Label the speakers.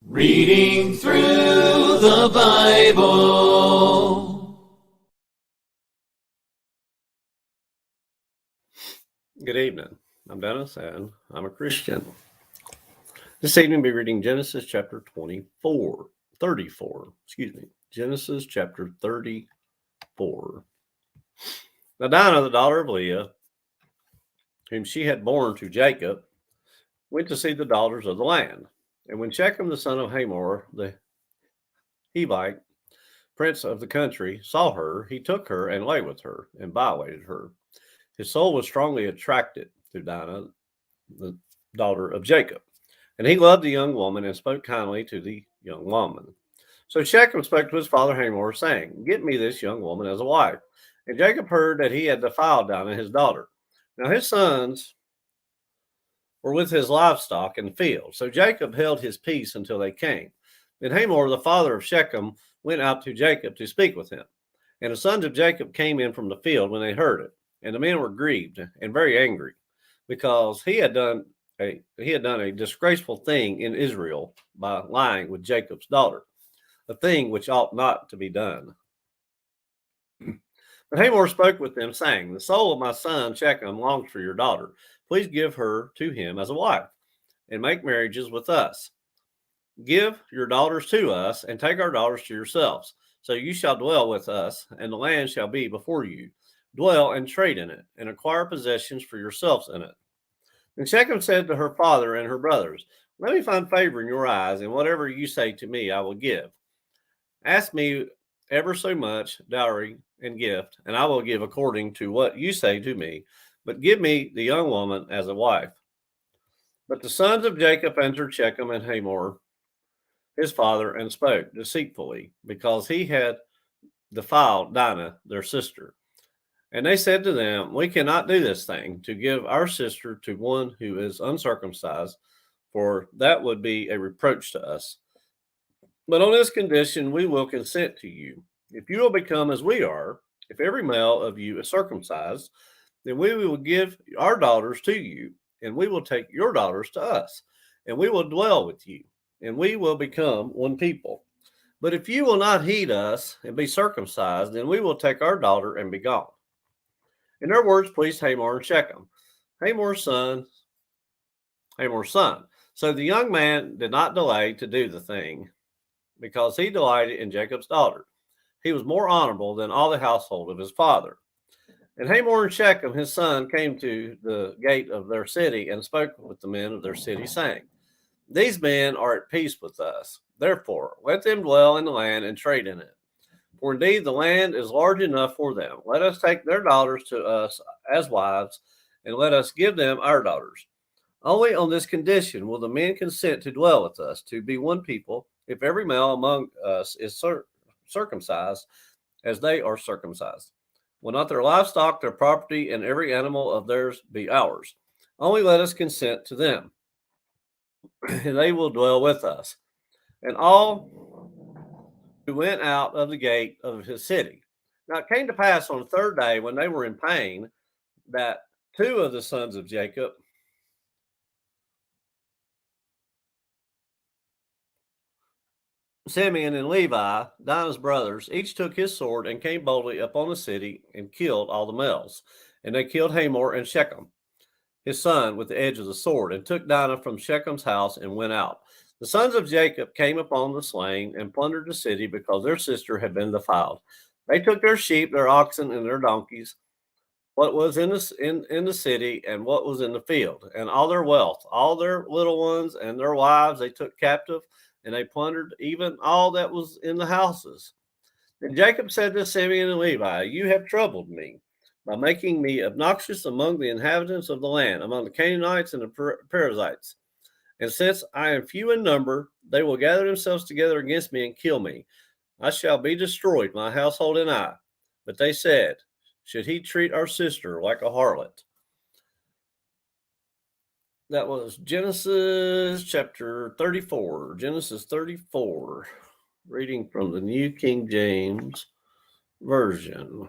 Speaker 1: Reading through the Bible.
Speaker 2: Good evening. I'm Dennis, and I'm a Christian. This evening we'll be reading Genesis chapter 34. Genesis chapter 34. Now Dinah, the daughter of Leah, whom she had borne to Jacob, went to see the daughters of the land. And when Shechem, the son of Hamor, the Hivite, prince of the country, saw her, he took her and lay with her and violated her. His soul was strongly attracted to Dinah, the daughter of Jacob. And he loved the young woman and spoke kindly to the young woman. So Shechem spoke to his father Hamor, saying, Get me this young woman as a wife. And Jacob heard that he had defiled Dinah, his daughter. Now his sons were with his livestock in the field. So Jacob held his peace until they came. Then Hamor, the father of Shechem, went out to Jacob to speak with him. And the sons of Jacob came in from the field when they heard it. And the men were grieved and very angry, because he had done a disgraceful thing in Israel by lying with Jacob's daughter, a thing which ought not to be done. But Hamor spoke with them, saying, The soul of my son Shechem longs for your daughter. Please give her to him as a wife, and make marriages with us. Give your daughters to us, and take our daughters to yourselves. So you shall dwell with us, and the land shall be before you. Dwell and trade in it, and acquire possessions for yourselves in it. And Shechem said to her father and her brothers, Let me find favor in your eyes, and whatever you say to me I will give. Ask me ever so much dowry and gift, and I will give according to what you say to me. But give me the young woman as a wife. But the sons of Jacob entered Shechem and Hamor, his father, and spoke deceitfully, because he had defiled Dinah, their sister. And they said to them, We cannot do this thing, to give our sister to one who is uncircumcised, for that would be a reproach to us. But on this condition we will consent to you. If you will become as we are, if every male of you is circumcised, then we will give our daughters to you, and we will take your daughters to us, and we will dwell with you, and we will become one people. But if you will not heed us and be circumcised, then we will take our daughter and be gone. And their words pleased Hamor and Shechem, Hamor's son. So the young man did not delay to do the thing, because he delighted in Jacob's daughter. He was more honorable than all the household of his father. And Hamor and Shechem, his son, came to the gate of their city and spoke with the men of their city, saying, These men are at peace with us. Therefore, let them dwell in the land and trade in it. For indeed the land is large enough for them. Let us take their daughters to us as wives, and let us give them our daughters. Only on this condition will the men consent to dwell with us, to be one people, if every male among us is circumcised, as they are circumcised. Will not their livestock, their property, and every animal of theirs be ours? Only let us consent to them, and they will dwell with us. And all who went out of the gate of his city. Now it came to pass on the third day, when they were in pain, that two of the sons of Jacob, Simeon and Levi, Dinah's brothers, each took his sword and came boldly upon the city and killed all the males. And they killed Hamor and Shechem, his son, with the edge of the sword, and took Dinah from Shechem's house and went out. The sons of Jacob came upon the slain and plundered the city, because their sister had been defiled. They took their sheep, their oxen, and their donkeys, what was in the city and what was in the field, and all their wealth, all their little ones and their wives they took captive, and they plundered even all that was in the houses. Then Jacob said to Simeon and Levi, You have troubled me by making me obnoxious among the inhabitants of the land, among the Canaanites and the Perizzites. And since I am few in number, they will gather themselves together against me and kill me. I shall be destroyed, my household and I. But they said, Should he treat our sister like a harlot? That was Genesis chapter 34. Genesis 34, reading from the New King James Version.